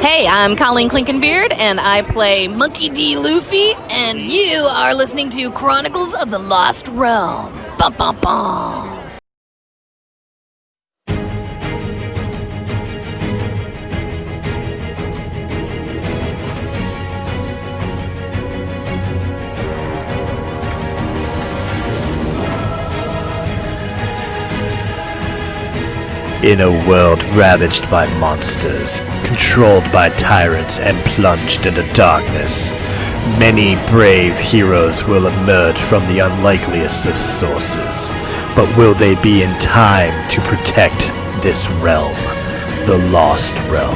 Hey, I'm Colleen Clinkenbeard, and I play Monkey D. Luffy, and you are listening to Chronicles of the Lost Realm. Bum bum bum. In a world ravaged by monsters, controlled by tyrants, and plunged into darkness, many brave heroes will emerge from the unlikeliest of sources. But will they be in time to protect this realm, the Lost Realm?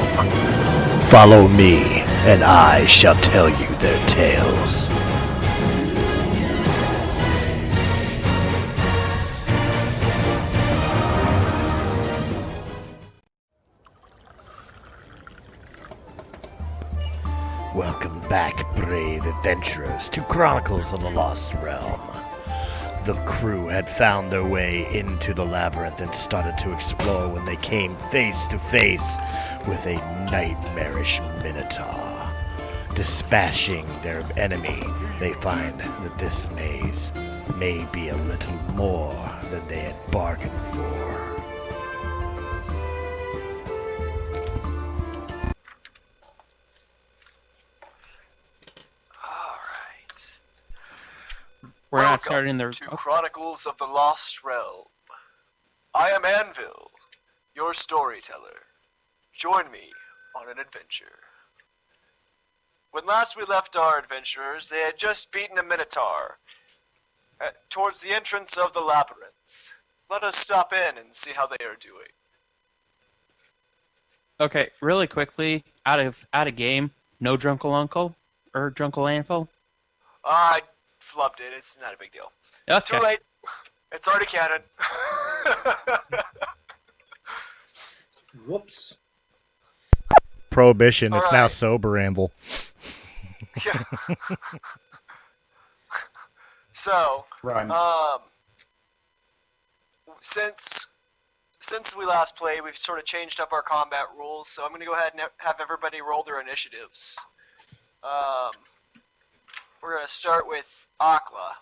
Follow me, and I shall tell you their tales. Welcome back, brave adventurers, to Chronicles of the Lost Realm. The crew had found their way into the labyrinth and started to explore when they came face to face with a nightmarish minotaur. Dispatching their enemy, they find that this maze may be a little more than they had bargained for. We're not starting the... to Chronicles of the Lost Realm. I am Anvil, your storyteller. Join me on an adventure. When last we left our adventurers, they had just beaten a minotaur towards the entrance of the labyrinth. Let us stop in and see how they are doing. Okay, really quickly, out of game, no Drunkle Uncle or Drunkle Anvil. I flubbed it. It's not a big deal. Okay. Too late. It's already canon. Whoops. Prohibition. It's now right. sober, Anvil. Yeah. So, Run. since we last played, we've sort of changed up our combat rules. So I'm going to go ahead and have everybody roll their initiatives. We're going to start with Akla.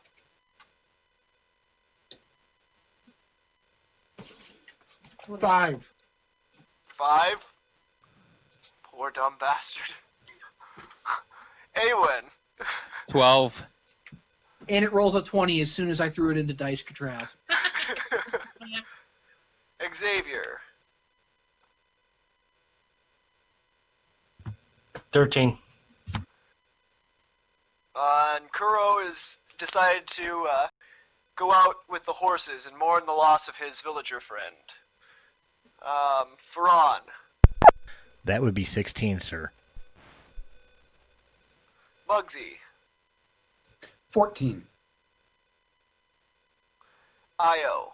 5. 5. Poor dumb bastard. Awen. 12. And it rolls a 20 as soon as I threw it into Dice Catraz. Xavier. 13. And Kuro has decided to go out with the horses and mourn the loss of his villager friend. Faran. That would be 16, sir. Bugsy. 14. Io.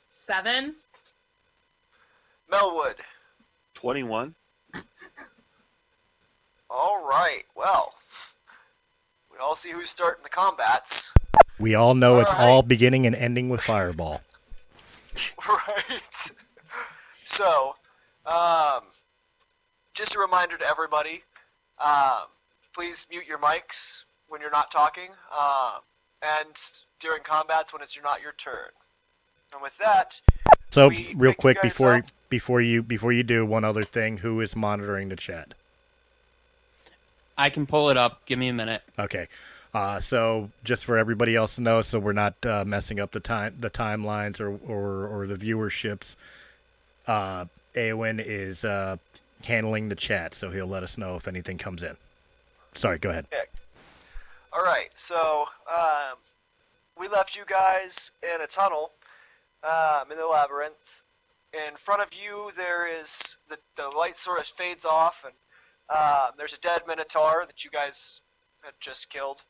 7. Melwood. 21. Alright, well. We all see who's starting the combats. We all know it's Alright. all beginning and ending with Fireball. Right. So, just a reminder to everybody, please mute your mics when you're not talking, and during combats when it's not your turn. And with that, So, we real pick you quick, guys before you do one other thing, who is monitoring the chat? I can pull it up. Give me a minute. Okay. So just for everybody else to know, so we're not messing up the timelines or the viewerships. Awen is handling the chat, so he'll let us know if anything comes in. Sorry, go ahead. Okay. Alright, so we left you guys in a tunnel in the labyrinth. In front of you there is the light sort of fades off, and there's a dead minotaur that you guys had just killed.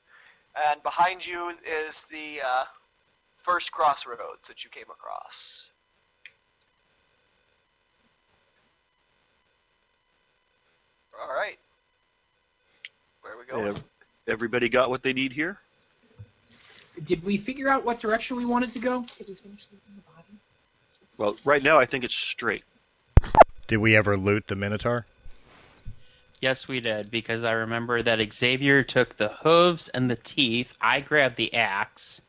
And behind you is the first crossroads that you came across. Alright. Where are we going? Everybody got what they need here? Did we figure out what direction we wanted to go? Well, right now I think it's straight. Did we ever loot the Minotaur? Yes, we did, because I remember that Xavier took the hooves and the teeth. I grabbed the axe,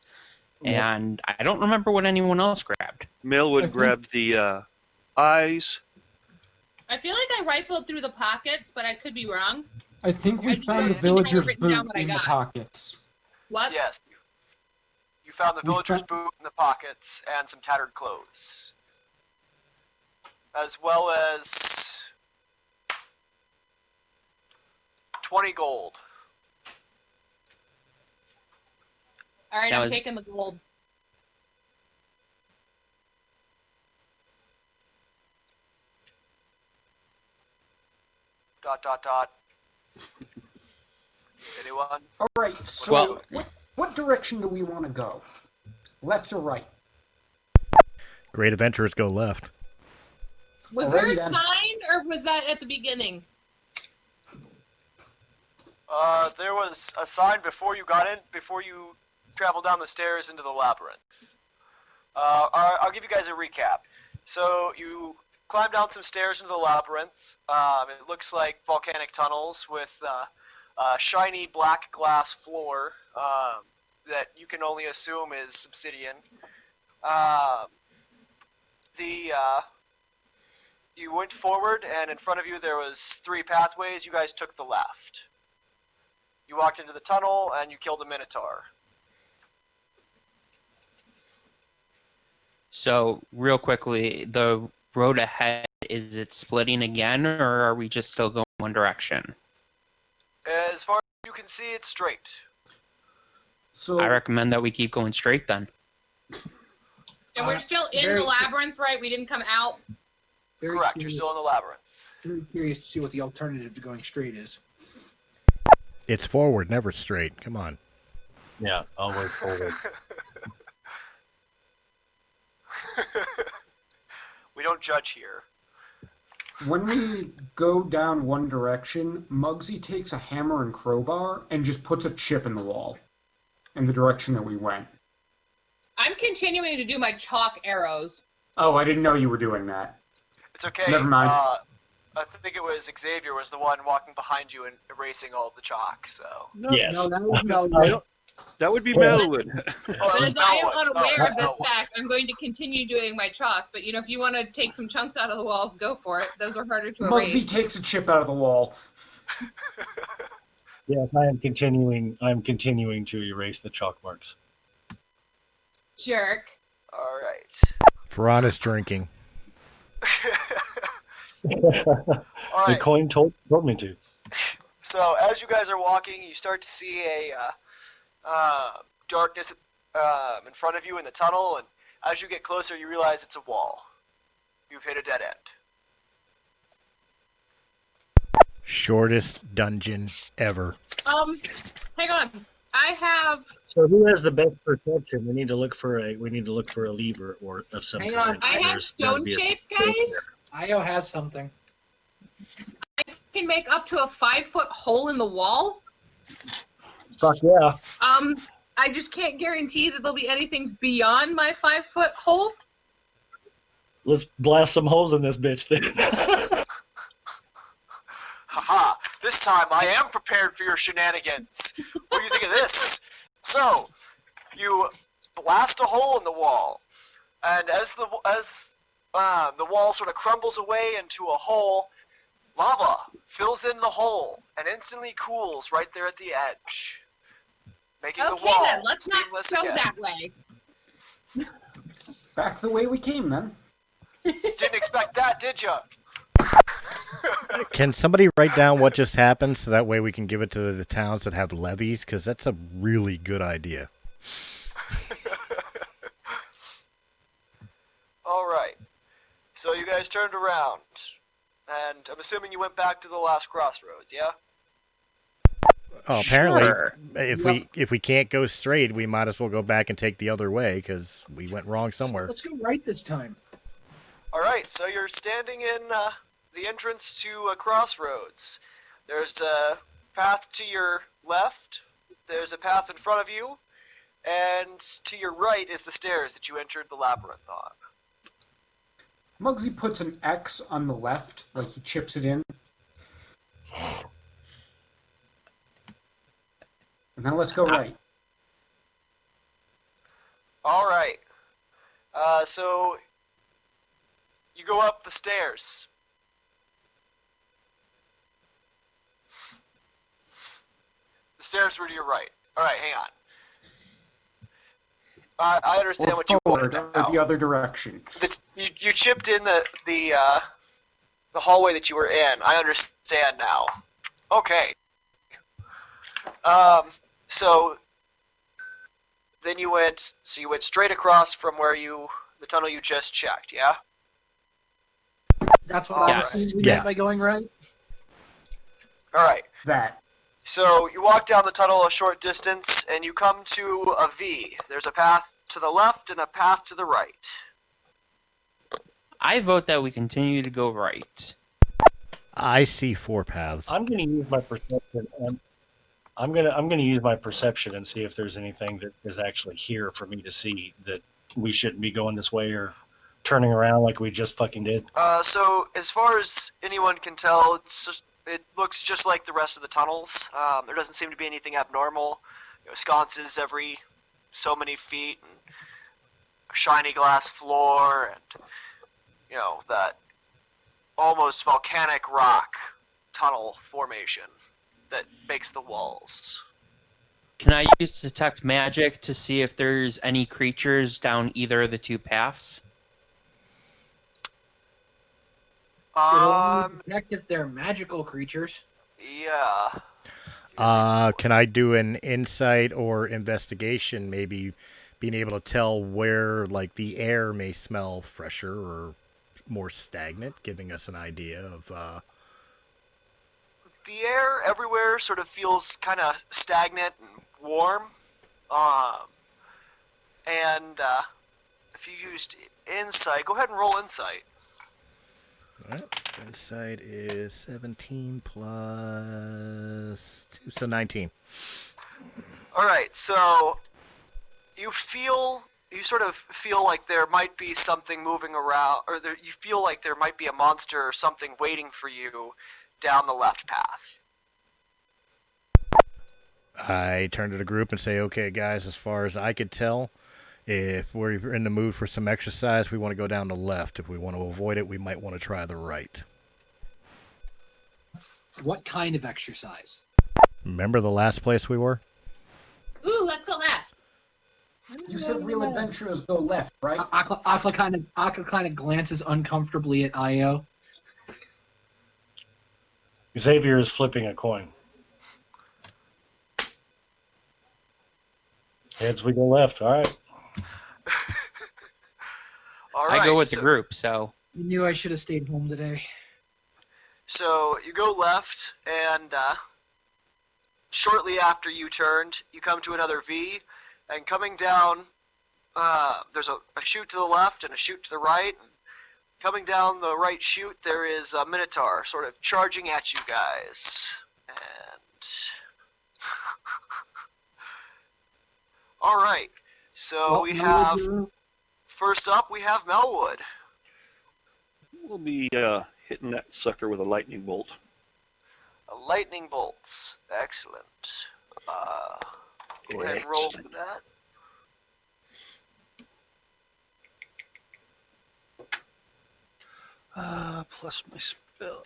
and I don't remember what anyone else grabbed. Millwood grabbed the eyes. I feel like I rifled through the pockets, but I could be wrong. I think we I just found the don't think I villager's written down boot what I in the got. pockets. What? Yes. You found the We villager's found- boot in the pockets and some tattered clothes. As well as 20 gold. All right, Now I'm is- taking the gold. Dot dot dot. Anyone? All right, so Well- what direction do we want to go? Left or right? Great adventurers go left. Was Alrighty there a then. sign, or was that at the beginning? There was a sign before you got in, before you traveled down the stairs into the labyrinth. I'll give you guys a recap. So you climb down some stairs into the labyrinth. It looks like volcanic tunnels with a shiny black glass floor that you can only assume is obsidian. You went forward, and in front of you there was 3 pathways. You guys took the left. You walked into the tunnel, and you killed a minotaur. So, real quickly, the road ahead, is it splitting again, or are we just still going one direction? As far as you can see, it's straight. So I recommend that we keep going straight then. And we're still in very- the labyrinth, right? We didn't come out. Very Correct, you're curious, still in the labyrinth. very curious to see what the alternative to going straight is. It's forward, never straight. Come on. Yeah, always forward. We don't judge here. when we go down one direction, Muggsy takes a hammer and crowbar and just puts a chip in the wall in the direction that we went. I'm continuing to do my chalk arrows. Oh, I didn't know you were doing that. It's okay. Never mind. I think it was Xavier was the one walking behind you and erasing all of the chalk, so. Yes. No, that was I Melwood. don't- That would be Mellwood. Oh, it But was as I am Melwood. unaware Oh, of this Melwood. fact, I'm going to continue doing my chalk. But if you want to take some chunks out of the walls, go for it. Those are harder to erase. Muggsy takes a chip out of the wall. Yes, I am continuing. I'm continuing to erase the chalk marks. Jerk. All right. For honest drinking. All The right. coin told me to. So as you guys are walking, you start to see a darkness in front of you in the tunnel, and as you get closer, you realize it's a wall. You've hit a dead end. Shortest dungeon ever. Hang on. I have. So who has the best perception? We need to look for a lever or of some Hang kind. on. I have There's gotta stone be a- shape, guys. Io has something. I can make up to a 5-foot hole in the wall. Fuck yeah. I just can't guarantee that there'll be anything beyond my 5-foot hole. Let's blast some holes in this bitch then. Haha, this time I am prepared for your shenanigans. What do you think of this? So, you blast a hole in the wall, and as the wall sort of crumbles away into a hole, lava fills in the hole and instantly cools right there at the edge, making the Okay, wall then let's not seamless go again. that way. Back the way we came, then. Didn't expect that, did ya? Can somebody write down what just happened so that way we can give it to the towns that have levies? Because that's a really good idea. All right. So you guys turned around, and I'm assuming you went back to the last crossroads, yeah? Oh, apparently, Sure. if we can't go straight, we might as well go back and take the other way because we went wrong somewhere. Let's go right this time. All right. So you're standing in the entrance to a crossroads. There's a path to your left. There's a path in front of you, and to your right is the stairs that you entered the labyrinth on. Muggsy puts an X on the left, like he chips it in. And then let's go right. All right. So you go up the stairs. The stairs were to your right. All right, hang on. I understand Or what you forward, wanted or now. the other direction. You chipped in the hallway that you were in. I understand now. Okay. So then you went straight across from where the tunnel you just checked, yeah? That's what I Yes. was thinking Yeah. by going right. All right. That. So you walk down the tunnel a short distance, and you come to a V. There's a path to the left and a path to the right. I vote that we continue to go right. I see 4 paths. I'm going to use my perception. And I'm going to use my perception and see if there's anything that is actually here for me to see that we shouldn't be going this way or turning around like we just fucking did. So as far as anyone can tell, it looks just like the rest of the tunnels. There doesn't seem to be anything abnormal. Sconces every so many feet, and a shiny glass floor, and that almost volcanic rock tunnel formation that makes the walls. Can I use detect magic to see if there's any creatures down either of the 2 paths? It'll only detect if they're magical creatures. Yeah. Can I do an insight or investigation, maybe being able to tell where, like, the air may smell fresher or more stagnant, giving us an idea of... The air everywhere sort of feels kind of stagnant and warm. And if you used insight, go ahead and roll insight. Alright, insight is 17 plus 2, so 19. Alright, so you sort of feel like there might be something moving around, or you feel like there might be a monster or something waiting for you down the left path. I turn to the group and say, okay, guys, as far as I could tell, if we're in the mood for some exercise, we want to go down the left. If we want to avoid it, we might want to try the right. What kind of exercise? Remember the last place we were? Ooh, let's go left. You said real adventurers go left, right? Akla kind of glances uncomfortably at Io. Xavier is flipping a coin. Heads, we go left. All right. All right, I go with the group, so... You knew I should have stayed home today. So you go left, and shortly after you turned, you come to another V, and coming down, there's a chute to the left and a chute to the right. And coming down the right chute, there is a Minotaur sort of charging at you guys. And all right, so we have first up we have Melwood. We'll be hitting that sucker with a lightning bolt. A lightning bolts, excellent. Go ahead and roll for that. Plus my spell.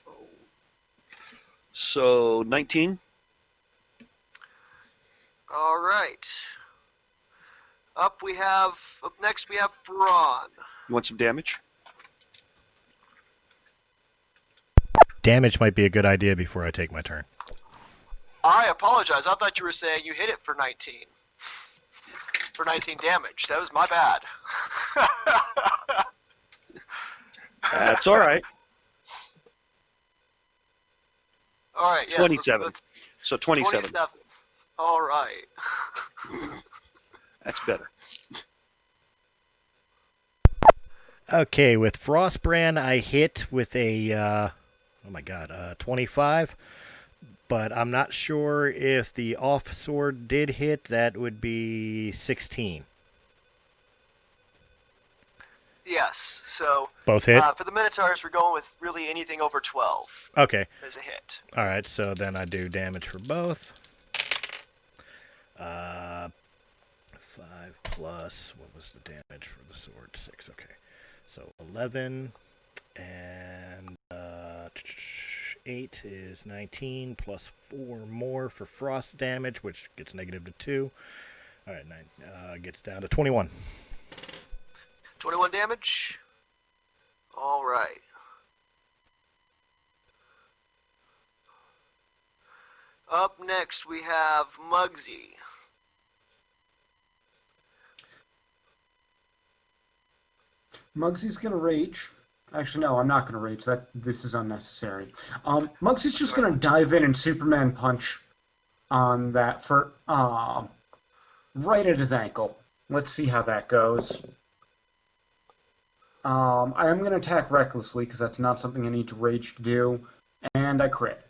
So 19. All right. Up next we have Braun. You want some damage? Damage might be a good idea before I take my turn. I apologize. I thought you were saying you hit it for 19. For 19 damage. That was my bad. That's all right. All right, yes. 27. So 27. 27. All right. That's better. Okay, with Frostbrand, I hit with a, 25. But I'm not sure if the off sword did hit. That would be 16. Yes, so... Both hit? For the Minotaurs, we're going with really anything over 12 Okay. as a hit. All right, so then I do damage for both. 5 plus, what was the damage for the sword? 6, okay. So 11, and 8 is 19, plus 4 more for frost damage, which gets negative to 2. Alright, 9 gets down to 21. 21 damage. Alright. Up next, we have Muggsy. Muggsy's gonna rage. Actually, no, I'm not gonna rage. This is unnecessary. Muggsy's just gonna dive in and Superman punch on that for right at his ankle. Let's see how that goes. I am gonna attack recklessly because that's not something I need to rage to do, and I crit.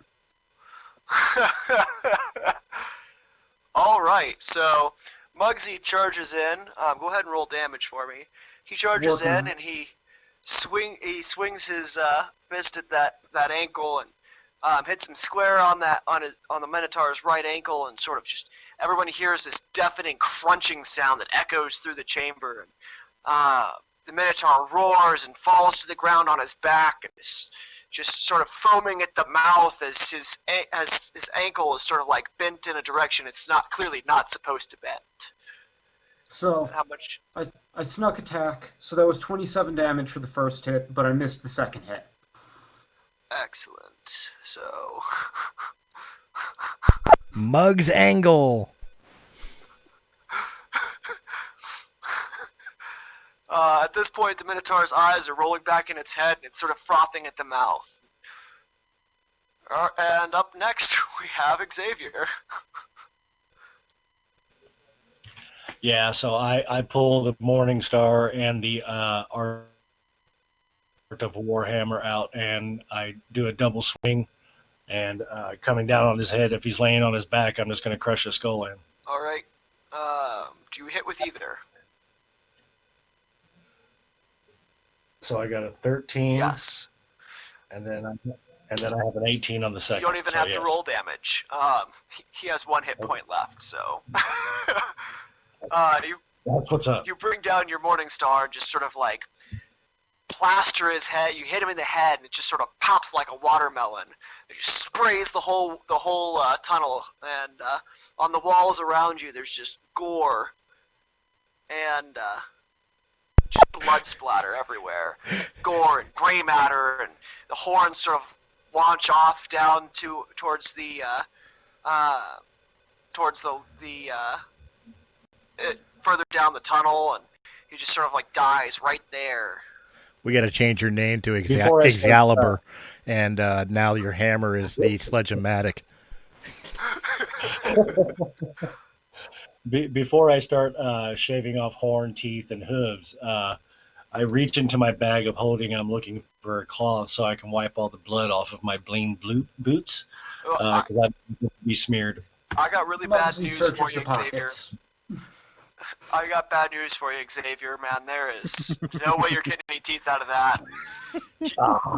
Alright, so Muggsy charges in. Go ahead and roll damage for me. He charges in and he swings his fist at that ankle and hits him square on the Minotaur's right ankle, and sort of just everyone hears this deafening crunching sound that echoes through the chamber. And the Minotaur roars and falls to the ground on his back and is just sort of foaming at the mouth as his ankle is sort of like bent in a direction it's clearly not supposed to bend. So How much? I snuck attack, so that was 27 damage for the first hit, but I missed the second hit. Excellent. So Mug's angle. at this point, the Minotaur's eyes are rolling back in its head, and it's sort of frothing at the mouth. And up next, we have Xavier. Yeah, so I pull the Morning Star and the Art of Warhammer out, and I do a double swing, and coming down on his head, if he's laying on his back, I'm just going to crush his skull in. All right. Do you hit with either? So I got a 13. Yes. And then I have an 18 on the second. You don't even have to roll damage. He has 1 hit point left, so. That's what's up. You bring down your Morning Star and just sort of like plaster his head. You hit him in the head, and it just sort of pops like a watermelon. It just sprays the whole tunnel, and on the walls around you, there's just gore and just blood splatter everywhere. Gore and gray matter, and the horns sort of launch off down towards the further down the tunnel, and he just sort of like dies right there. We got to change your name to Excalibur, and now your hammer is the Sledge-O-Matic. Before I start shaving off horn, teeth, and hooves, I reach into my bag of holding, and I'm looking for a cloth so I can wipe all the blood off of my bling boots, because I'd be smeared. I got really bad news for you, Xavier. I got bad news for you, Xavier, man. There is no way you're getting any teeth out of that.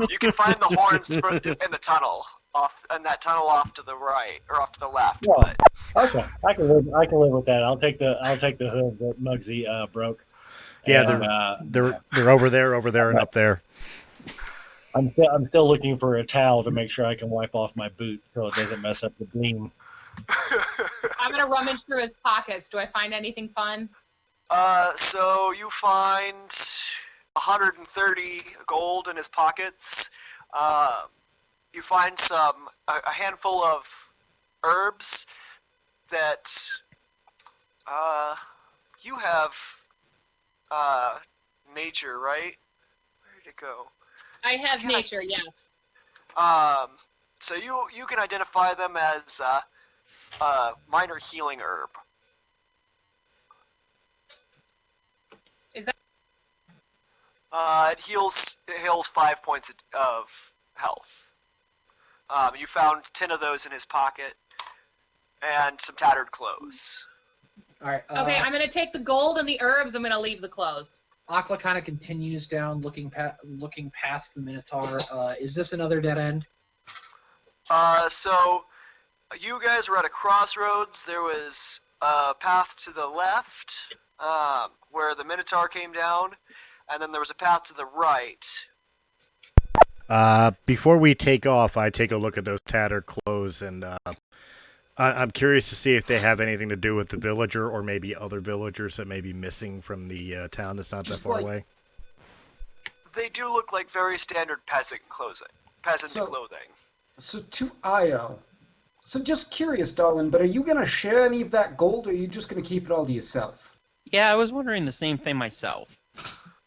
You can find the horns in the tunnel, in that tunnel off to the right or off to the left. Yeah. But... Okay, I can live with that. I'll take the hood that Muggsy broke. Yeah, and, they're over there, and up there. I'm still looking for a towel to make sure I can wipe off my boot so it doesn't mess up the gleam. I'm gonna rummage through his pockets. Do I find anything fun? So you find 130 gold in his pockets. You find a handful of herbs that you have nature, right? Where did it go? I have nature, yes. So you can identify them as minor healing herb. Is that? It heals 5 points of health. You found 10 of those in his pocket, and some tattered clothes. All right. Okay, I'm gonna take the gold and the herbs. I'm gonna leave the clothes. Akla kind of continues down, looking past the Minotaur. Is this another dead end? So you guys were at a crossroads. There was a path to the left, where the Minotaur came down, and then there was a path to the right. Before we take off, I take a look at those tattered clothes, and I'm curious to see if they have anything to do with the villager or maybe other villagers that may be missing from the town that's not that far away. They do look like very standard peasant clothing. So to Io. So just curious, darling, but are you going to share any of that gold, or are you just going to keep it all to yourself? Yeah, I was wondering the same thing myself.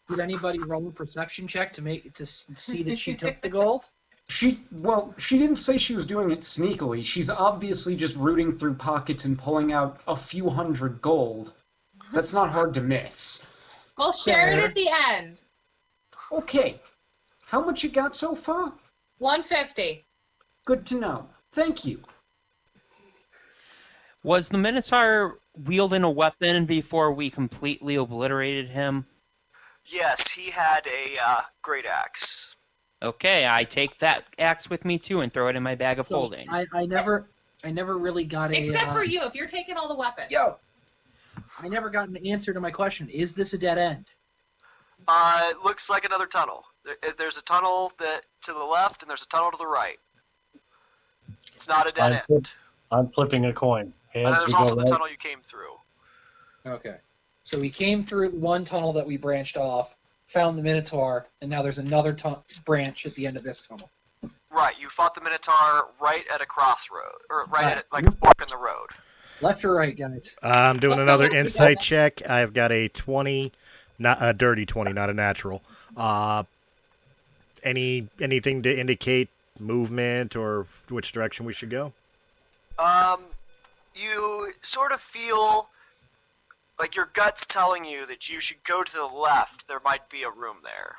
Did anybody roll a perception check to see that she took the gold? She didn't say she was doing it sneakily. She's obviously just rooting through pockets and pulling out a few hundred gold. That's not hard to miss. We'll share it at the end. Okay. How much you got so far? 150. Good to know. Thank you. Was the Minotaur wielding a weapon before we completely obliterated him? Yes, he had a great axe. Okay, I take that axe with me too and throw it in my bag of holding. I never really got a... Except for you, if you're taking all the weapons. Yo! I never got an answer to my question. Is this a dead end? It looks like another tunnel. There's a tunnel to the left, and there's a tunnel to the right. It's not a dead end. I'm flipping a coin. And then there's also the tunnel you came through. Okay. So we came through one tunnel that we branched off, found the Minotaur, and now there's another branch at the end of this tunnel. Right, you fought the Minotaur right at a crossroad, or right at like a fork in the road. Left or right, guys? I'm doing another insight check. I've got a 20, not a dirty 20, not a natural. Anything to indicate movement or which direction we should go? You sort of feel like your gut's telling you that you should go to the left. There might be a room there.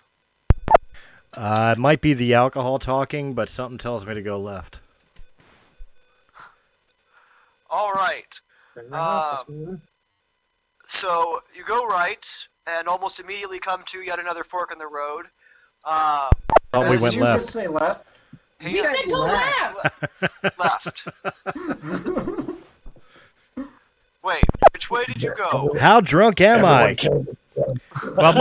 It might be the alcohol talking, but something tells me to go left. All right. So you go right, and almost immediately come to yet another fork in the road. Thought we went you left. Just say left? You said go left! Left. Wait, which way did you go? How drunk am I? Well,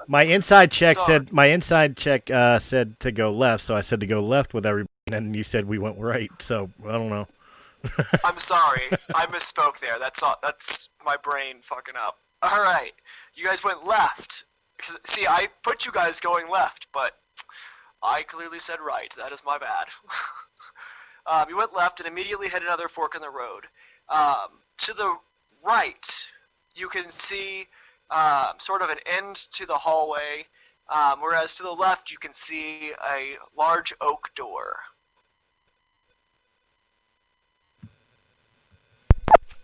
my inside check said said to go left, so I said to go left with everybody, and you said we went right. So I don't know. I'm sorry, I misspoke there. That's my brain fucking up. All right, you guys went left. See, I put you guys going left, but I clearly said right. That is my bad. You went left and immediately hit another fork in the road. To the right, you can see sort of an end to the hallway, whereas to the left you can see a large oak door.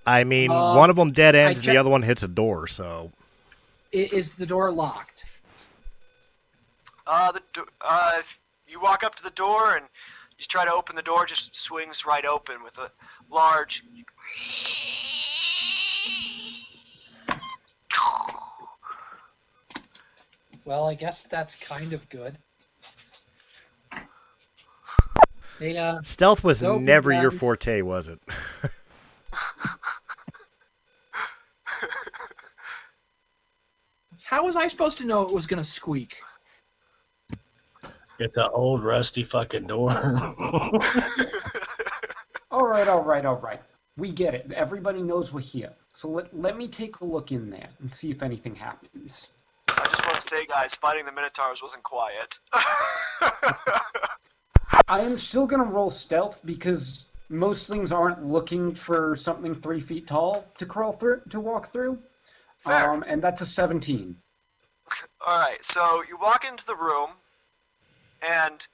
I mean, one of them dead ends and the other one hits a door, so... Is the door locked? If you walk up to the door and you try to open the door, it just swings right open with a large... Well, I guess that's kind of good. Stealth was never your forte, was it? How was I supposed to know it was going to squeak? It's an old rusty fucking door. All right. We get it. Everybody knows we're here. So let me take a look in there and see if anything happens. I just want to say, guys, fighting the Minotaurs wasn't quiet. I am still going to roll stealth because most things aren't looking for something 3 feet tall to walk through. Fair. And that's a 17. Alright, so you walk into the room, and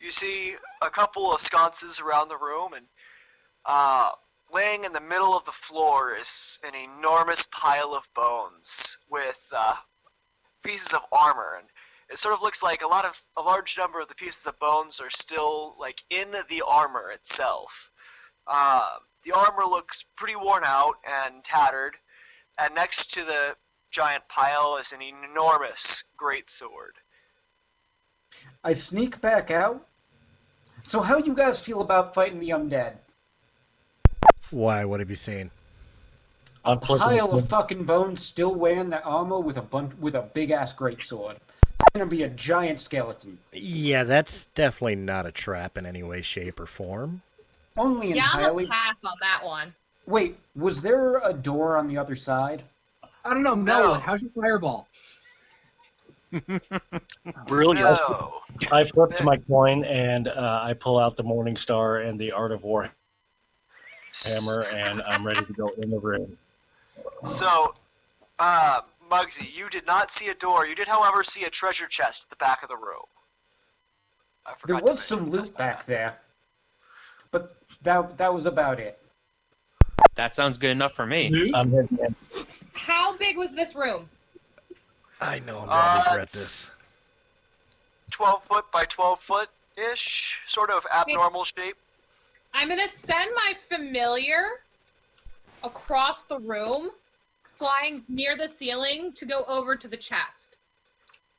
you see a couple of sconces around the room, and laying in the middle of the floor is an enormous pile of bones with pieces of armor, and it sort of looks like a large number of the pieces of bones are still like in the armor itself. The armor looks pretty worn out and tattered, and next to the giant pile is an enormous greatsword. I sneak back out. So how you guys feel about fighting the undead? Why? What have you seen? I'm A flipping pile of it. fucking bones still wearing the armor with a big ass greatsword. It's gonna be a giant skeleton. Yeah, that's definitely not a trap in any way, shape, or form. Only Yeah, I'm entirely. a pass on that one. Wait, was there a door on the other side? I don't know, Melwood, how's your fireball? Brilliant. No. I flip to my coin and I pull out the Morning Star and the Art of War hammer, and I'm ready to go in the room. So, Muggsy, you did not see a door. You did, however, see a treasure chest at the back of the room. I There forgot was to some mention loot back there, but that was about it. That sounds good enough for me. I'm heading in. How big was this room? I know I'm gonna regret it's this. 12 foot by 12 foot ish, sort of abnormal shape. I'm gonna send my familiar across the room, flying near the ceiling to go over to the chest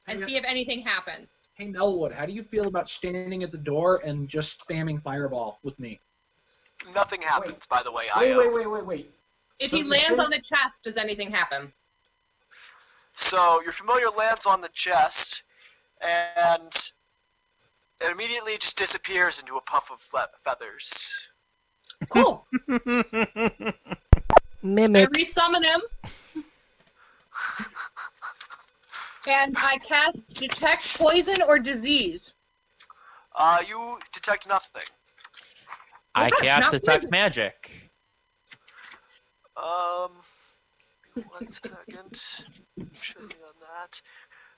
and see if anything happens. Hey, Melwood, how do you feel about standing at the door and just spamming fireball with me? Nothing happens, by the way. Wait. If So he you lands said- on the chest, does anything happen? So your familiar lands on the chest, and it immediately just disappears into a puff of feathers. Cool. Mimic. I resummon him. And I cast Detect Poison or Disease. You detect nothing. I Okay, cast not Detect poison. Magic. One second. Show me on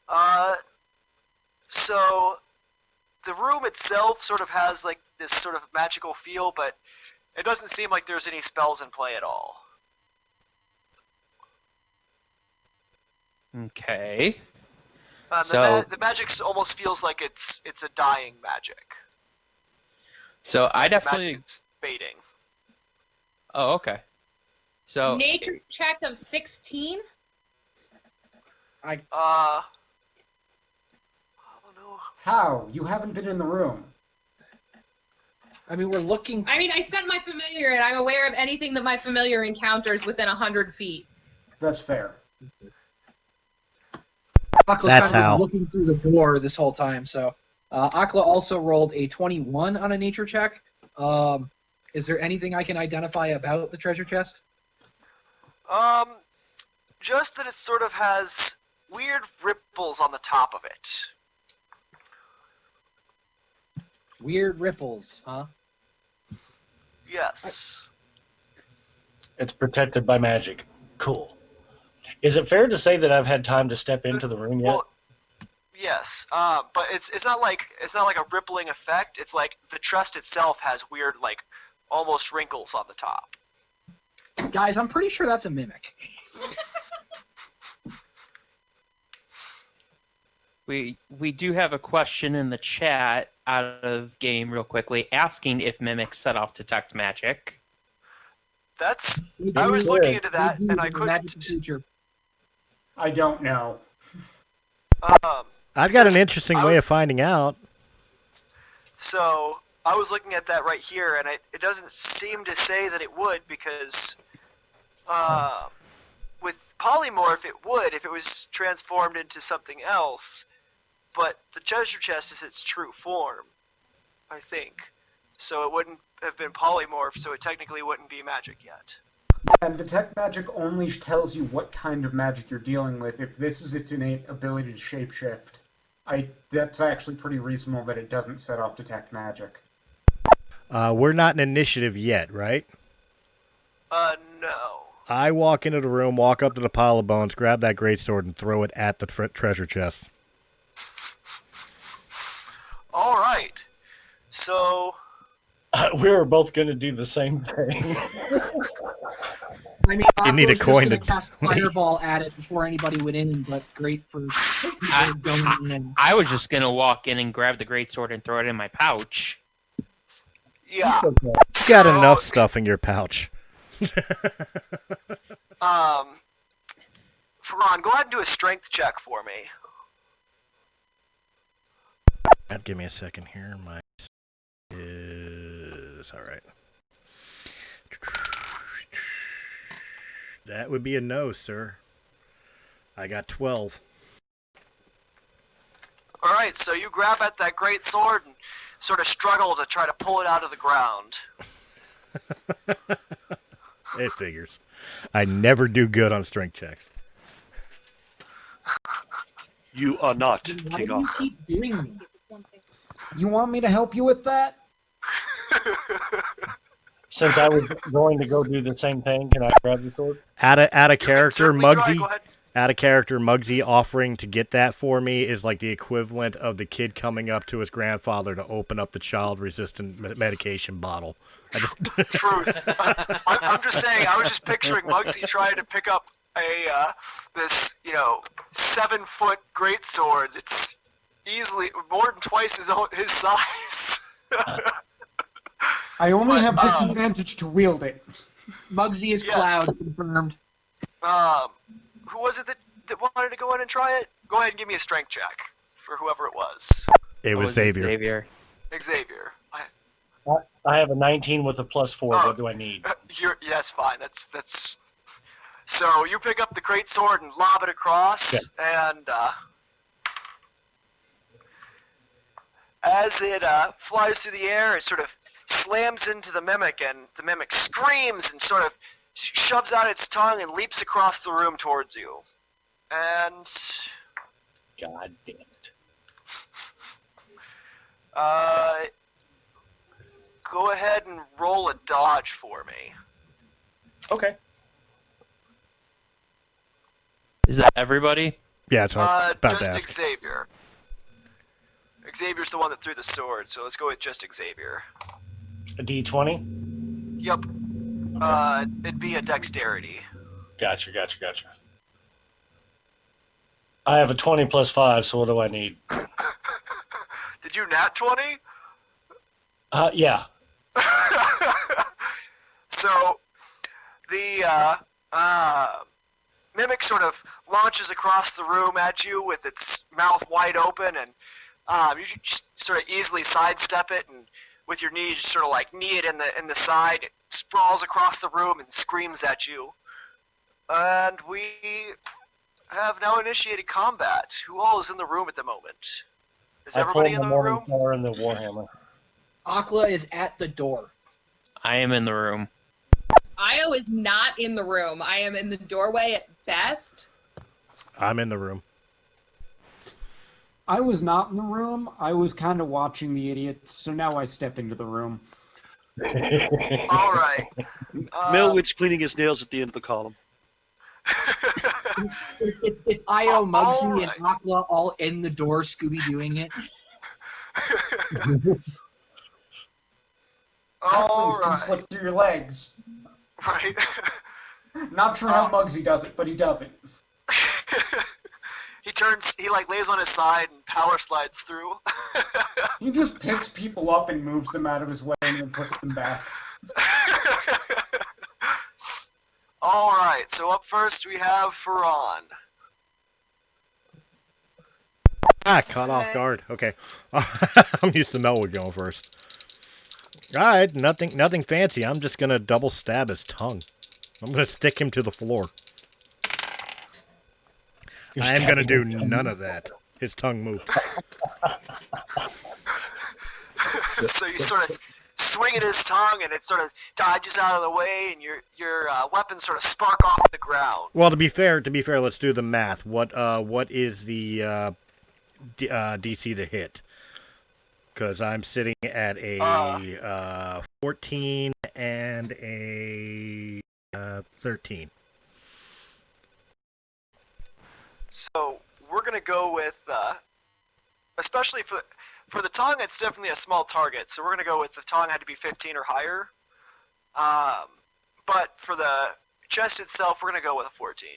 that. So the room itself sort of has like this sort of magical feel, but it doesn't seem like there's any spells in play at all. Okay. The magic almost feels like it's a dying magic. So I Like definitely. magic is fading. Oh, okay. So Nature check of 16. I don't know. How? You haven't been in the room. I mean, we're looking. I mean, I sent my familiar, and I'm aware of anything that my familiar encounters within 100 feet. That's fair. Akla's That's kind of how. been looking through the door this whole time. So Akla also rolled a 21 on a nature check. Is there anything I can identify about the treasure chest? Just that it sort of has weird ripples on the top of it. Weird ripples, huh? Yes. It's protected by magic. Cool. Is it fair to say that I've had time to step into the room yet? Well, yes. But it's not like a rippling effect. It's like the chest itself has weird, like, almost wrinkles on the top. Guys, I'm pretty sure that's a mimic. we do have a question in the chat out of game real quickly asking if mimics set off Detect Magic. That's. We I do- was looking into we that, do and I have a magical couldn't. creature. I don't know. I've got an interesting I way was- of finding out. So I was looking at that right here, and it doesn't seem to say that it would, because with polymorph it would if it was transformed into something else, but the treasure chest is its true form, I think. So it wouldn't have been polymorphed, so it technically wouldn't be magic yet. And detect magic only tells you what kind of magic you're dealing with. If this is its innate ability to shapeshift, that's actually pretty reasonable that it doesn't set off detect magic. We're not in initiative yet, right? No. I walk into the room, walk up to the pile of bones, grab that greatsword, and throw it at the treasure chest. Alright. So, We were both going to do the same thing. I mean, You need a Akla's coin just to- gonna cast fireball at it before anybody went in, but great for people going in. I was just gonna walk in and grab the greatsword and throw it in my pouch. yeah. You got enough stuff in your pouch. Ron, go ahead and do a strength check for me. Give me a second here. My is all right. That would be a no, sir. I got 12. All right, so you grab at that great sword and sort of struggle to try to pull it out of the ground. It figures. I never do good on strength checks. You are not Why King do you Arthur. keep doing that? You want me to help you with that? Since I was going to go do the same thing, can I grab the sword? Out of You can character, certainly try, Muggsy. go ahead. Out of character, Muggsy offering to get that for me is like the equivalent of the kid coming up to his grandfather to open up the child-resistant medication bottle. Truth. I'm just saying, I was just picturing Muggsy trying to pick up this 7-foot greatsword that's easily more than twice his size. I only have disadvantage to wield it. Muggsy is Yes. Cloud, confirmed. Who was it that wanted to go in and try it? Go ahead and give me a strength check for whoever it was. It was Xavier. Xavier. I have a 19 with a +4. What do I need? That's fine. That's. So you pick up the great sword and lob it across, and as it flies through the air, it sort of slams into the mimic, and the mimic screams and sort of shoves out its tongue and leaps across the room towards you. And God damn it. Go ahead and roll a dodge for me. Okay. Is that everybody? Yeah, that's what I was about to Just ask. Xavier. Xavier's the one that threw the sword, so let's go with just Xavier. A D20? Yep. It'd be a dexterity. Gotcha. I have a 20 +5, so what do I need? Did you nat 20? Yeah. So, the mimic sort of launches across the room at you with its mouth wide open, and you just sort of easily sidestep it, and with your knees, sort of like knee it in the side. It sprawls across the room and screams at you. And we have now initiated combat. Who all is in the room at the moment? Is everybody in the room? I pulled the Morning Star and the Warhammer. Akla is at the door. I am in the room. Io is not in the room. I am in the doorway at best. I'm in the room. I was not in the room. I was kind of watching the idiots, so now I step into the room. All right. Melwood's cleaning his nails at the end of the column. It's Io, Muggsy, right. and Akla all in the door, Scooby-Dooing it. All Halflings can right. slip through your legs. Right. Not sure how Muggsy does it, but he does it. He lays on his side and power slides through. He just picks people up and moves them out of his way and then puts them back. All right, so up first we have Ferran. Caught off guard. Okay. I'm used to Melwood going first. Alright, nothing fancy. I'm just gonna double stab his tongue. I'm gonna stick him to the floor. I am gonna do none of that. His tongue moved. So you sort of swing at his tongue, and it sort of dodges out of the way, and your weapons sort of spark off the ground. Well, to be fair, let's do the math. What is the DC to hit? Because I'm sitting at a 14 and a 13. So we're gonna go with, especially for the tongue, it's definitely a small target. So we're gonna go with the tongue had to be 15 or higher. But for the chest itself, we're gonna go with a 14.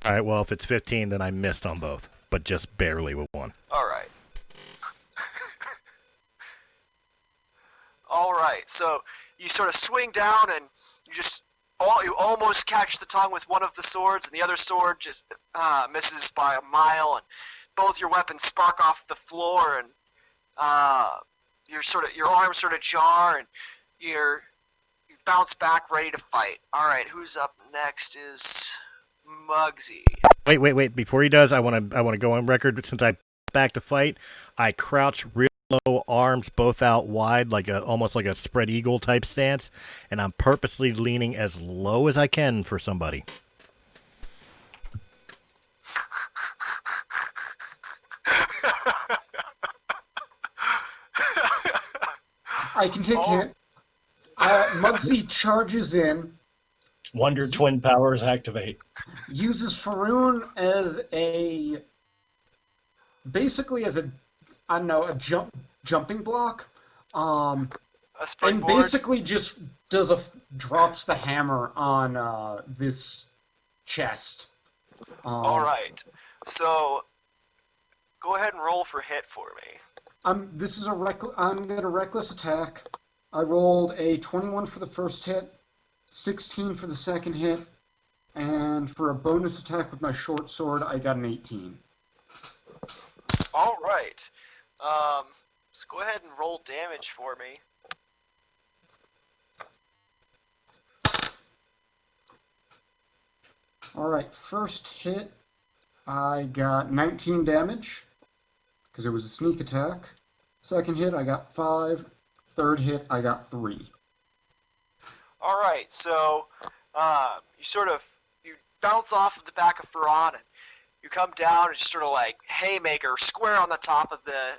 All right. Well, if it's 15, then I missed on both, but just barely with one. All right. All right. So you sort of swing down, and you almost catch the tongue with one of the swords, and the other sword just misses by a mile, and both your weapons spark off the floor, and your arms sort of jar, and you bounce back, ready to fight. All right, who's up next is Muggsy. Wait. Before he does, I want to go on record. Since I back to fight, I crouch real low, arms both out wide, almost like a spread eagle type stance, and I'm purposely leaning as low as I can for somebody. I can take hit. Muggsy charges in. Wonder Twin powers activate. Uses Faroon as basically as a jumping block. A And springboard. basically just drops the hammer on this chest. All right. So go ahead and roll for hit for me. This is I'm gonna reckless attack. I rolled a 21 for the first hit, 16 for the second hit, and for a bonus attack with my short sword, I got an 18. All right. So go ahead and roll damage for me. All right, first hit, I got 19 damage because it was a sneak attack. Second hit, I got 5. Third hit, I got 3. All right. So you bounce off of the back of Faron and you come down and just sort of like haymaker square on the top of the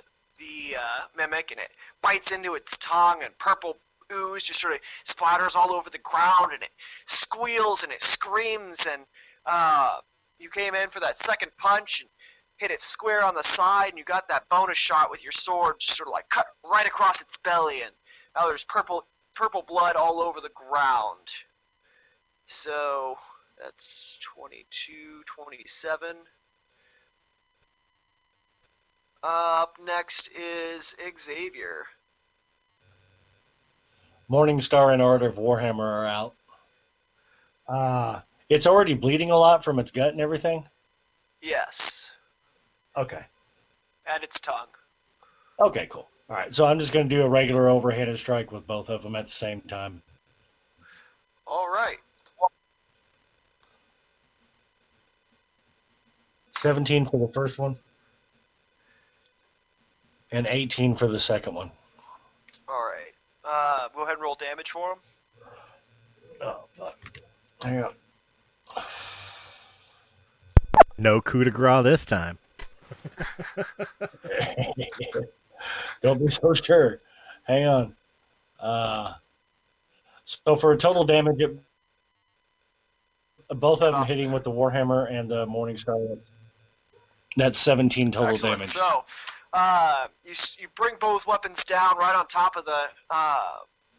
mimic, and it bites into its tongue, and purple ooze just sort of splatters all over the ground, and it squeals and it screams, and you came in for that second punch and hit it square on the side, and you got that bonus shot with your sword, just sort of like cut right across its belly, and now there's purple blood all over the ground. So that's 22, 27. Up next is Xavier. Morningstar and Art of Warhammer are out. It's already bleeding a lot from its gut and everything? Yes. Okay. And its tongue. Okay, cool. All right, so I'm just going to do a regular overhanded strike with both of them at the same time. All right. 17 for the first one, and 18 for the second one. All right. Go ahead and roll damage for him. Oh, fuck. Hang on. No coup de grace this time. Don't be so sure. Hang on. So for a total damage, both of them hitting with the Warhammer and the Morningstar, that's 17 total Excellent. damage. So, you bring both weapons down right on top of the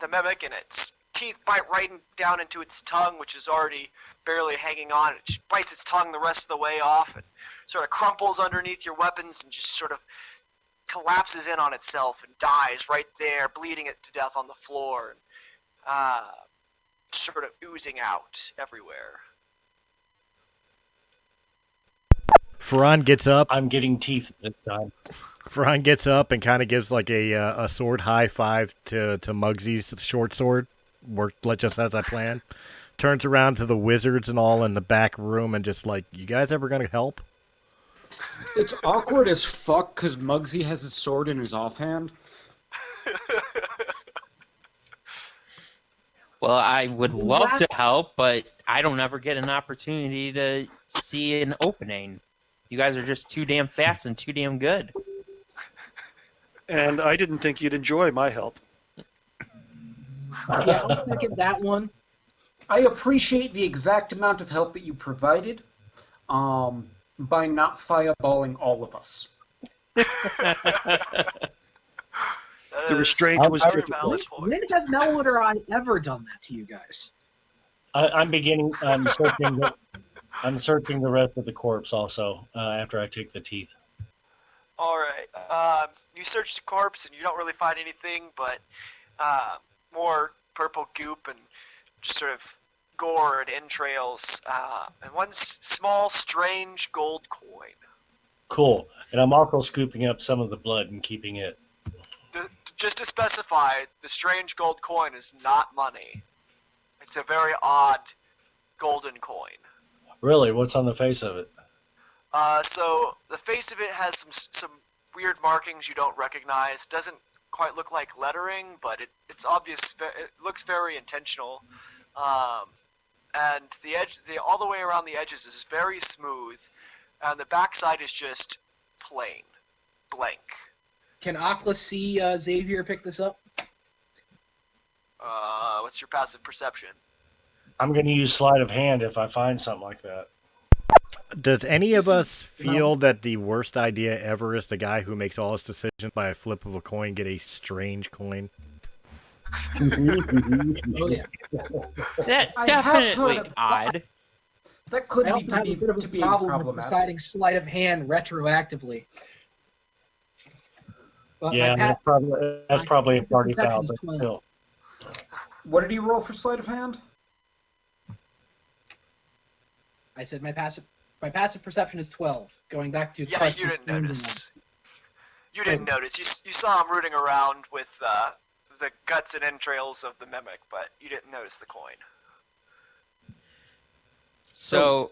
mimic, and its teeth bite right down into its tongue, which is already barely hanging on. It just bites its tongue the rest of the way off, and sort of crumples underneath your weapons, and just sort of collapses in on itself and dies right there, bleeding it to death on the floor, and sort of oozing out everywhere. Faron gets up. I'm getting teeth this time. Faron gets up and kind of gives like a sword high five to Muggsy's short sword. Worked just as I planned. Turns around to the wizards and all in the back room and just like, you guys ever gonna help? It's awkward as fuck because Muggsy has his sword in his offhand. Well, I would love to help, but I don't ever get an opportunity to see an opening. You guys are just too damn fast and too damn good. And I didn't think you'd enjoy my help. Yeah, I'll second that one. I appreciate the exact amount of help that you provided by not fireballing all of us. The restraint was difficult. When have Melwood or I ever done that to you guys? I'm searching the rest of the corpse also after I take the teeth. All right. You search the corpse and you don't really find anything but more purple goop and just sort of gore and entrails, and one small, strange gold coin. Cool. And I'm also scooping up some of the blood and keeping it. Just to specify, the strange gold coin is not money. It's a very odd golden coin. Really? What's on the face of it? So the face of it has some weird markings you don't recognize. Doesn't quite look like lettering, but it's obvious. It looks very intentional. And the edge, all the way around the edges is very smooth, and the backside is just plain, blank. Can Akla see Xavier pick this up? What's your passive perception? I'm going to use sleight of hand if I find something like that. Does any of us feel that the worst idea ever is the guy who makes all his decisions by a flip of a coin get a strange coin? Oh yeah. That I have definitely heard of- odd. That could I be also have a bit of to a be problem with problematic. deciding sleight of hand retroactively. But Yeah, that's probably a party perception foul, is but 12. still. What did he roll for sleight of hand? I said my passive perception is 12. Going back to Yeah, trust you with didn't Brandon. notice. You didn't notice. You saw him rooting around with the guts and entrails of the mimic, but you didn't notice the coin. So,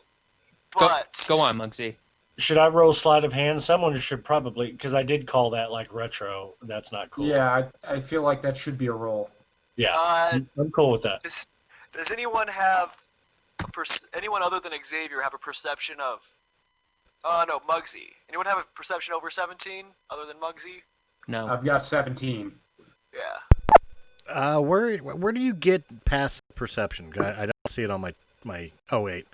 But go on, Muggsy. Should I roll sleight of hand? Someone should probably, because I did call that like retro. That's not cool. Yeah, I feel like that should be a roll. Yeah, Uh, I'm cool with that. does anyone have anyone other than Xavier have a perception of? No, Muggsy. Anyone have a perception over 17 other than Muggsy? No. I've got 17. Yeah. Where do you get passive perception? I don't see it on my. Oh wait,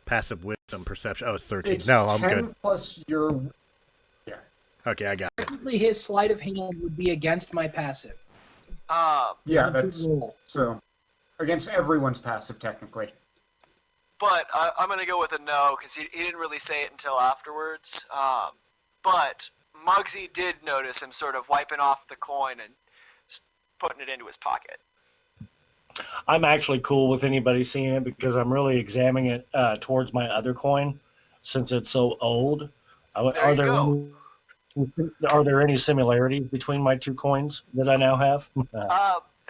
passive wisdom perception. Oh, it's 13. It's No, I'm 10 good. plus your. Yeah. Okay, I got it. Technically, his sleight of hand would be against my passive. Yeah, Good that's roll. so against everyone's passive technically. But I'm gonna go with a no because he didn't really say it until afterwards. But Muggsy did notice him sort of wiping off the coin and putting it into his pocket. I'm actually cool with anybody seeing it because I'm really examining it towards my other coin since it's so old. Are there any similarities between my two coins that I now have?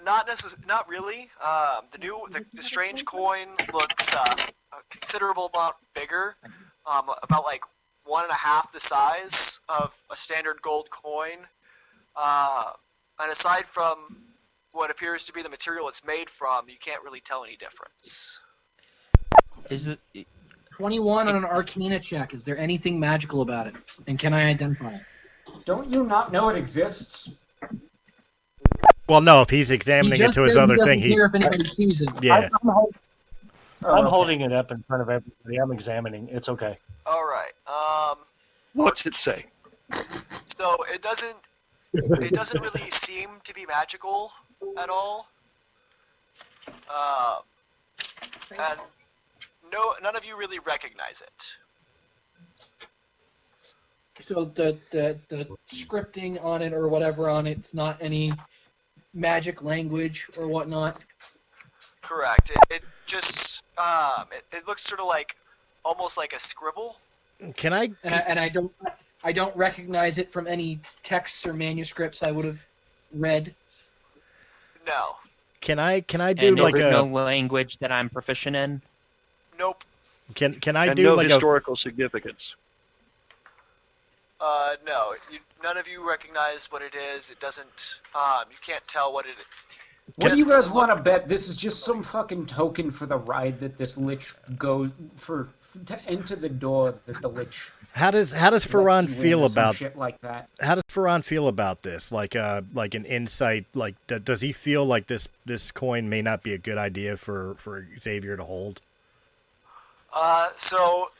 Not really. The strange coin looks a considerable amount bigger, about like 1.5 the size of a standard gold coin. And aside from what appears to be the material it's made from, you can't really tell any difference. Is it? 21 on an Arcana check. Is there anything magical about it? And can I identify it? Don't you not know it exists? Well, no, if he's examining it to his other thing, he care if anybody sees it. yeah. I'm holding it up in front of everybody. I'm examining. It's okay. All right. What's it say? So it doesn't really seem to be magical at all. And none of you really recognize it. So the scripting on it or whatever on it's not any magic language or whatnot. Correct. It just it looks sort of like almost like a scribble. Can I? And I don't recognize it from any texts or manuscripts I would have read. No. Can I do And like there's a? no language that I'm proficient in. Nope. Can I And do no like historical significance. No. None of you recognize what it is. It doesn't. You can't tell what it is. What do you guys want to bet? This is just some fucking token for the ride that this lich goes to enter the door that the lich. How does Ferran feel about shit like that? How does Ferran feel about this? Like an insight. Like does he feel like this coin may not be a good idea for Xavier to hold? So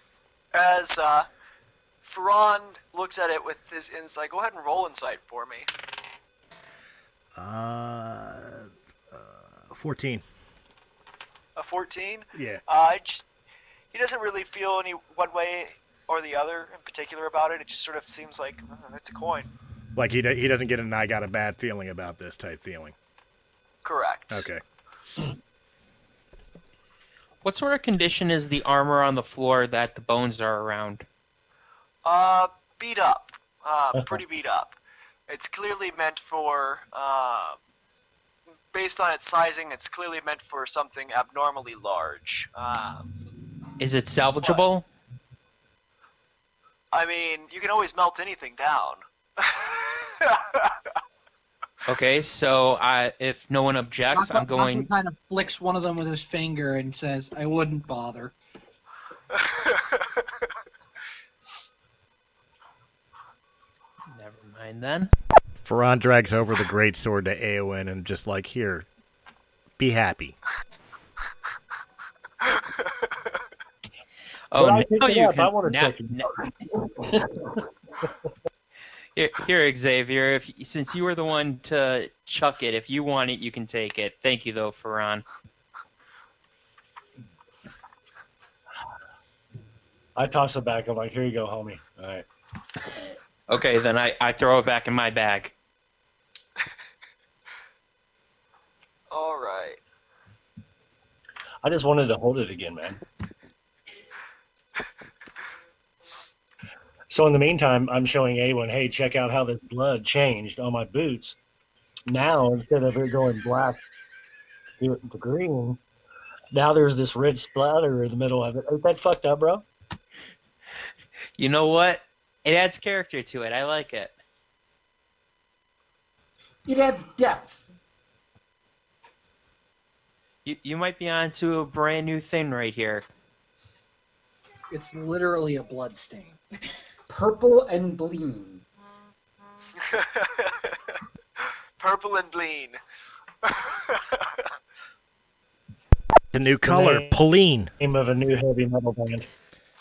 as Ferran looks at it with his insight, go ahead and roll insight for me. 14. A 14? Yeah. He doesn't really feel any one way or the other in particular about it. It just sort of seems like it's a coin. Like he doesn't get an I got a bad feeling about this type feeling. Correct. Okay. What sort of condition is the armor on the floor that the bones are around? Beat up. Pretty beat up. It's clearly meant for based on its sizing, it's clearly meant for something abnormally large. Is it salvageable? I mean, you can always melt anything down. Okay, so if no one objects, I'm going. Aqua kind of flicks one of them with his finger and says, "I wouldn't bother." Never mind then. Ferran drags over the greatsword to Eowyn and just like, here, be happy. Oh, I now pick it you up. can. I want to take it. Here, Xavier. Since you were the one to chuck it, if you want it, you can take it. Thank you, though, Ferran. I toss it back. I'm like, here you go, homie. All right. Okay, then I throw it back in my bag. All right. I just wanted to hold it again, man. So in the meantime, I'm showing Eowyn, hey, check out how this blood changed on my boots. Now, instead of it going black to green, now there's this red splatter in the middle of it. Ain't that fucked up, bro? You know what? It adds character to it. I like it. It adds depth. You might be onto a brand new thing right here. It's literally a blood stain. Purple and bleen. Purple and bleen. The new color, Pauline. Name of a new heavy metal band.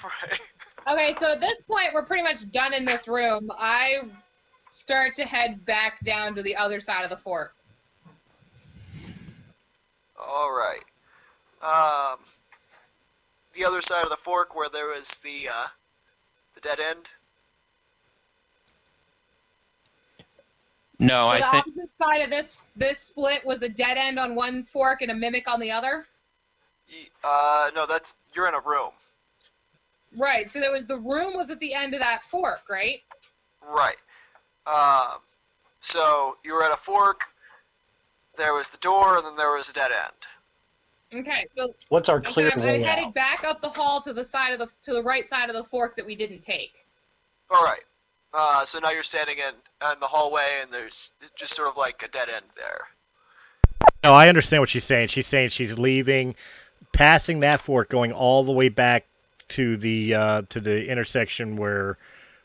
Right. Okay, so at this point, we're pretty much done in this room. I start to head back down to the other side of the fort. All right. The other side of the fork where there was the dead end. No, So I the think opposite side of this split was a dead end on one fork and a mimic on the other? No, you're in a room. Right, so there was the room was at the end of that fork, right? Right. So you were at a fork, there was the door, and then there was a dead end. Okay, so What's our clear I'm way headed out? back up the hall to the right side of the fork that we didn't take. All right. So now you're standing in the hallway, and there's just sort of like a dead end there. No, I understand what she's saying. She's saying she's leaving, passing that fork, going all the way back to the intersection where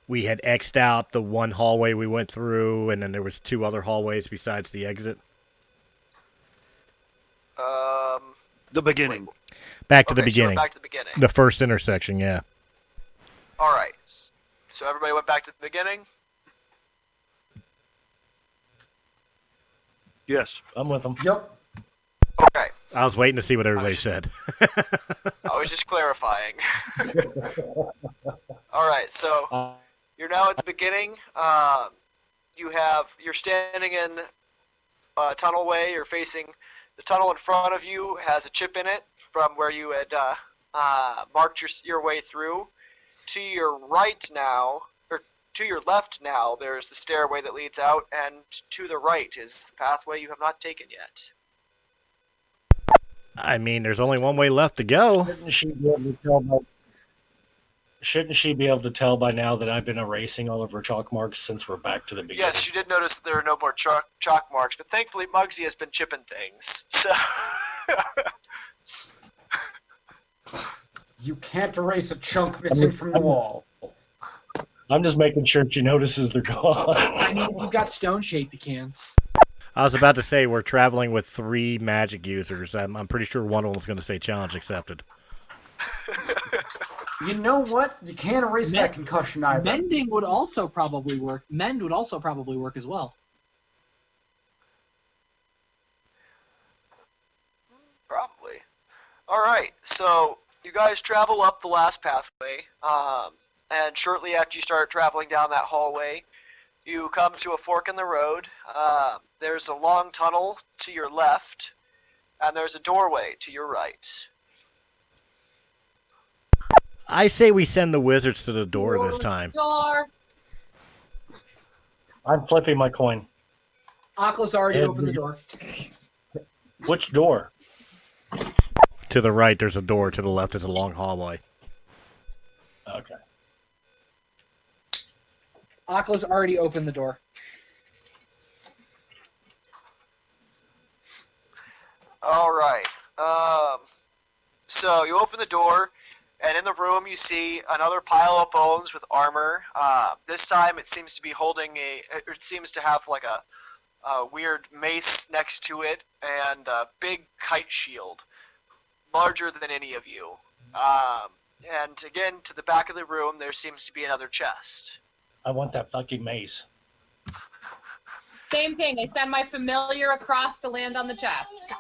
we had X'd out the one hallway we went through, and then there was two other hallways besides the exit. The beginning. Back to the Okay, so beginning. back to the beginning. The first intersection, yeah. All right. So everybody went back to the beginning. Yes. I'm with them. Yep. Okay. I was waiting to see what everybody said. I was just clarifying. All right. So you're now at the beginning. You're standing in a tunnel way. You're facing the tunnel in front of you has a chip in it from where you had marked your way through. To your right now, or to your left now, there's the stairway that leads out, and to the right is the pathway you have not taken yet. I mean, there's only one way left to go. Shouldn't she be able to tell by now that I've been erasing all of her chalk marks since we're back to the beginning? Yes, you did notice that there are no more chalk marks, but thankfully Muggsy has been chipping things. So You can't erase a chunk missing from the wall. I'm just making sure she notices they're gone. I mean, if you've got stone shape, you can. I was about to say we're traveling with 3 magic users. I'm pretty sure one of them was going to say challenge accepted. You know what? You can't erase that concussion either. Mending would also probably work. Mend would also probably work as well. probably. All right, so you guys travel up the last pathway, and shortly after you start traveling down that hallway, you come to a fork in the road. There's a long tunnel to your left, and there's a doorway to your right. I say we send the wizards to the door this time. Door. I'm flipping my coin. Akla's already opened the door. Which door? To the right, there's a door. To the left, there's a long hallway. Okay. Akla's already opened the door. All right. So you open the door, and in the room you see another pile of bones with armor. This time it seems to be holding it seems to have like a weird mace next to it, and a big kite shield, larger than any of you. And again, to the back of the room, there seems to be another chest. I want that fucking mace. Same thing. I send my familiar across to land on the chest.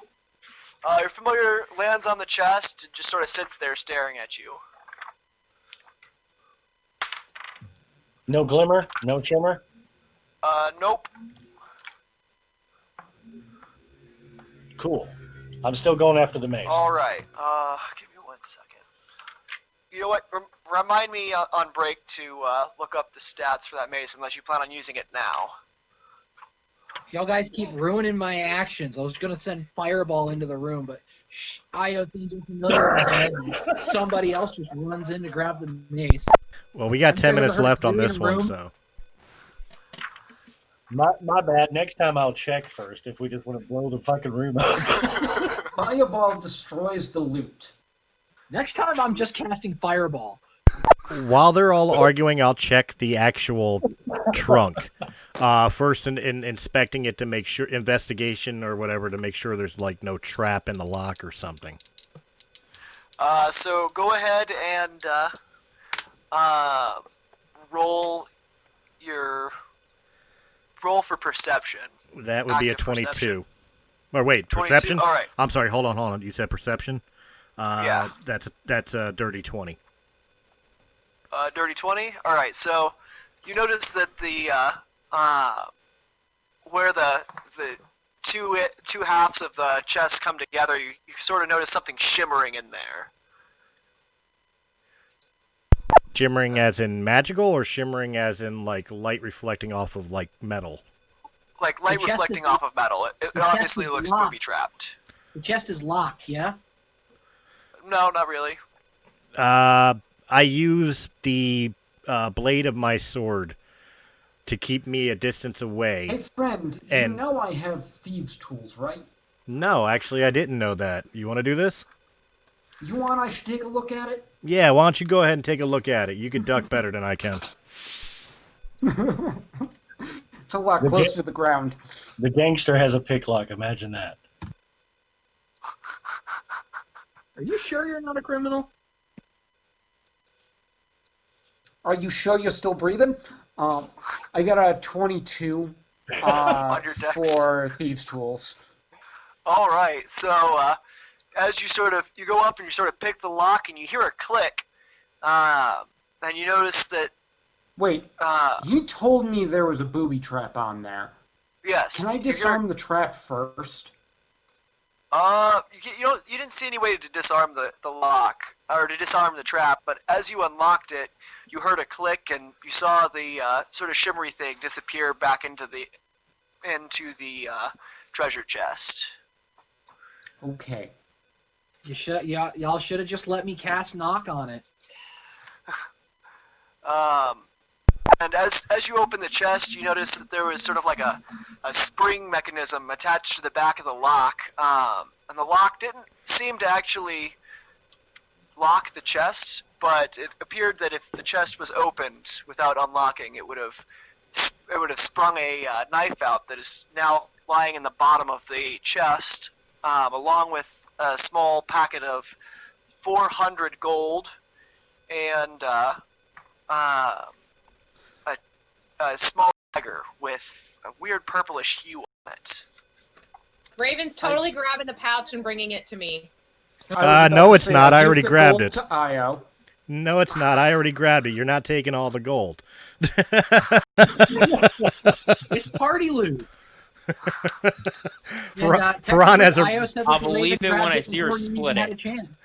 Your familiar lands on the chest and just sort of sits there staring at you. No glimmer? No shimmer? Nope. Cool. I'm still going after the mace. All right. Give me 1 second. You know what? Remind me on break to look up the stats for that mace, unless you plan on using it now. Y'all guys keep ruining my actions. I was gonna send Fireball into the room, but Io things are familiar in my head, and somebody else just runs in to grab the mace. Well, we got 10 minutes left on this one, room. so. My bad. Next time I'll check first if we just want to blow the fucking room up. Fireball destroys the loot. Next time I'm just casting Fireball. While they're all arguing, I'll check the actual trunk. First, in inspecting it to make sure, investigation or whatever, to make sure there's like no trap in the lock or something. So go ahead and roll for perception. That would be a Active 22. perception. Or wait, 22? perception? All right. I'm sorry, hold on. You said perception? Yeah. That's a dirty 20. Dirty 20? Alright, so you notice that the where the two halves of the chest come together, you sort of notice something shimmering in there. Shimmering as in magical, or shimmering as in like light reflecting off of like metal? Like light The chest reflecting is off of metal. It chest obviously is looks locked. booby trapped. The chest is locked, yeah? No, not really. I use the blade of my sword to keep me a distance away. Hey, friend, And- you know I have thieves' tools, right? No, actually, I didn't know that. You want to do this? You want I should take a look at it? Yeah, why don't you go ahead and take a look at it? You can duck better than I can. It's a lot closer to the ground. The gangster has a picklock. Imagine that. Are you sure you're not a criminal? Are you sure you're still breathing? I got a 22 On your dex. for thieves' tools. All right, so as you go up and you sort of pick the lock and you hear a click, and you notice that Wait, he told me there was a booby trap on there. yes. Can I disarm the trap first? You didn't see any way to disarm the lock or to disarm the trap, but as you unlocked it, you heard a click and you saw the sort of shimmery thing disappear back into the treasure chest. Okay. Y'all should have just let me cast knock on it. And as you open the chest, you notice that there was sort of like a spring mechanism attached to the back of the lock, and the lock didn't seem to actually lock the chest, but it appeared that if the chest was opened without unlocking, it would have sprung a knife out that is now lying in the bottom of the chest, along with a small packet of 400 gold and a small dagger with a weird purplish hue on it. Raven's totally grabbing the pouch and bringing it to me. No, it's not. I already grabbed it. To Io. No, it's not. I already grabbed it. You're not taking all the gold. It's party loot. Ferran has a. I'll believe it when I see her split it.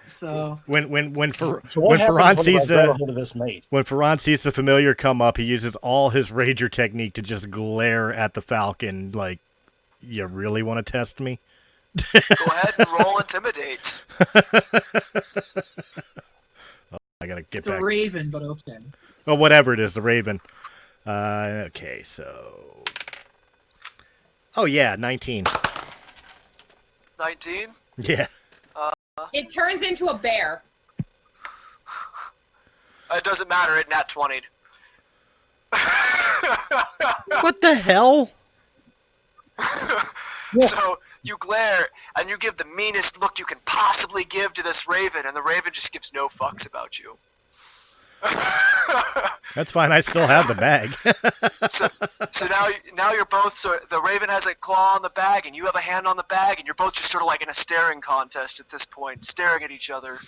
So When So what Ferran happens sees when I grab a the hold of this mace? when Ferran sees the familiar come up, he uses all his rager technique to just glare at the falcon like, "You really want to test me?" Go ahead and roll intimidate. I gotta get It's a back. raven, but okay. Oh, whatever it is, the Raven. Okay, so. Oh yeah, 19. 19. Yeah. It turns into a bear. It doesn't matter. It nat 20'd. What the hell? So you glare and you give the meanest look you can possibly give to this raven, and the raven just gives no fucks about you. That's fine. I still have the bag. So now you're both, so the raven has a claw on the bag and you have a hand on the bag, and you're both just sort of like in a staring contest at this point, staring at each other.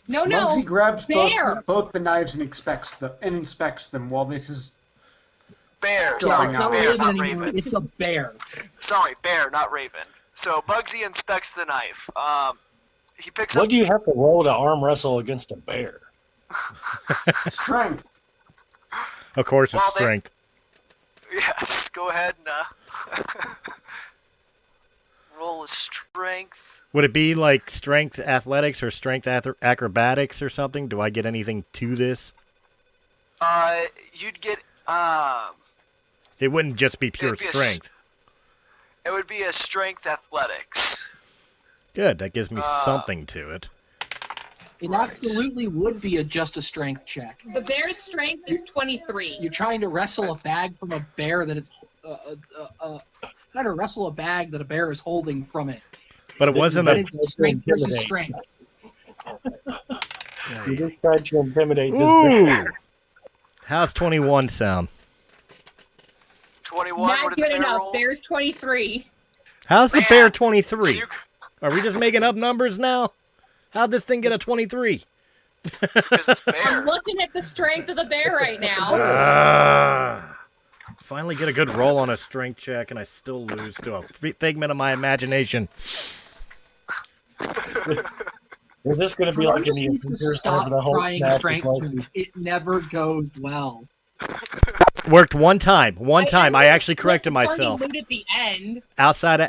No, Muggsy grabs bear. both the knives and inspects them while this is. Bear, Going sorry, on. Not bear, raven not anymore. raven. It's a bear. Sorry, bear, not raven. So Bugsy inspects the knife. He picks What up. do you have to roll to arm wrestle against a bear? Strength. Of course, it's Well, strength. Yes, go ahead and roll a strength. Would it be like strength athletics or strength acrobatics or something? Do I get anything to this? You'd get It wouldn't just be pure It'd be a strength. it would be a strength athletics. Good, that gives me something to it. It absolutely would be just a strength check. The bear's strength is 23. You're trying to wrestle a bag from a bear that it's trying to wrestle a bag that a bear is holding from it. But it wasn't That a. is strength versus Intimidate. strength. You just tried to intimidate this Ooh! bear. How's 21 sound? 21. what Not did the good bear enough. roll? Bear's 23. How's the Man, bear So 23? you, Are we just making up numbers now? How'd this thing get a 23? because it's bear. I'm looking at the strength of the bear right now. Finally get a good roll on a strength check, and I still lose to a figment of my imagination. Is this going to be like in the Needs to Avengers stop whenever the Hulk trying smashes strength like- checks. It never goes well. Worked one time. One time. I actually corrected Party myself. mood at the end. Outside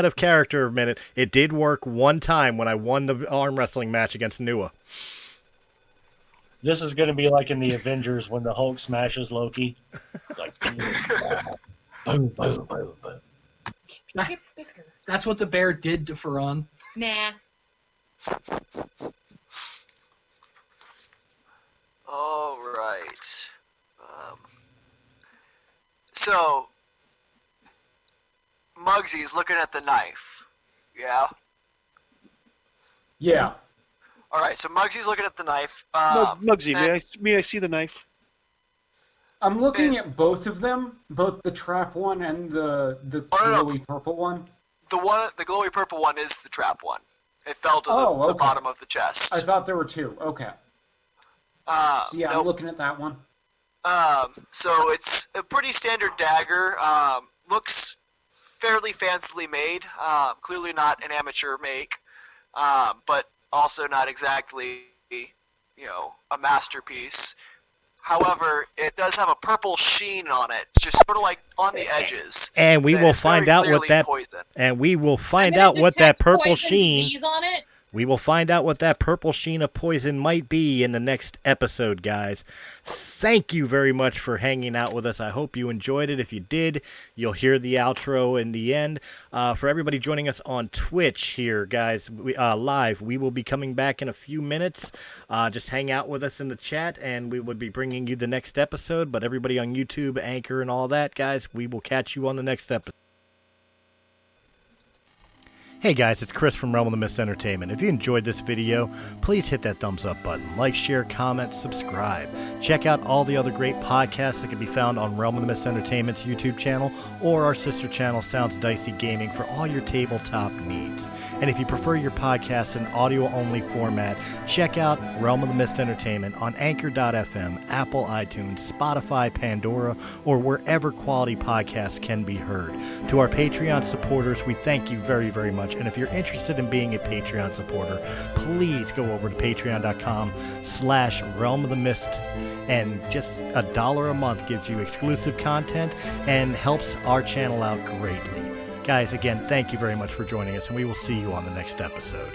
of character a minute, it did work one time when I won the arm wrestling match against Nua. This is going to be like in the Avengers when the Hulk smashes Loki. Like, boom, boom, boom, boom. Get bigger. That's what the bear did to Ferran. Nah. All right. So Muggsy's looking at the knife. Yeah. Yeah. All right. So Muggsy's looking at the knife. Muggsy, and- may I see the knife? I'm looking at both of them, both the trap one and the Oh, no. glowy purple one. the glowy purple one is the trap one. It fell to the Okay. bottom of the chest. I thought there were two. Okay. So yeah, I'm nope. looking at that one. So it's a pretty standard dagger. Looks fairly fancily made. Clearly not an amateur make, but also not exactly, a masterpiece. However, it does have a purple sheen on it, just sort of like on the edges. And we that will is very find out what clearly that. poison. And we will I'm find gonna out what that detect purple poison sheen. disease on it. We will find out what that purple sheen of poison might be in the next episode, guys. Thank you very much for hanging out with us. I hope you enjoyed it. If you did, you'll hear the outro in the end. For everybody joining us on Twitch here, guys, live, we will be coming back in a few minutes. Just hang out with us in the chat, and we will be bringing you the next episode. But everybody on YouTube, Anchor, and all that, guys, we will catch you on the next episode. Hey guys, it's Chris from Realm of the Mist Entertainment. If you enjoyed this video, please hit that thumbs up button. Like, share, comment, subscribe. Check out all the other great podcasts that can be found on Realm of the Mist Entertainment's YouTube channel or our sister channel, Sounds Dicey Gaming, for all your tabletop needs. And if you prefer your podcast in audio-only format, check out Realm of the Mist Entertainment on Anchor.fm, Apple iTunes, Spotify, Pandora, or wherever quality podcasts can be heard. To our Patreon supporters, we thank you very, very much. And if you're interested in being a Patreon supporter, please go over to patreon.com/Realm of the Mist, and just $1 a month gives you exclusive content and helps our channel out greatly. Guys, again, thank you very much for joining us, and we will see you on the next episode.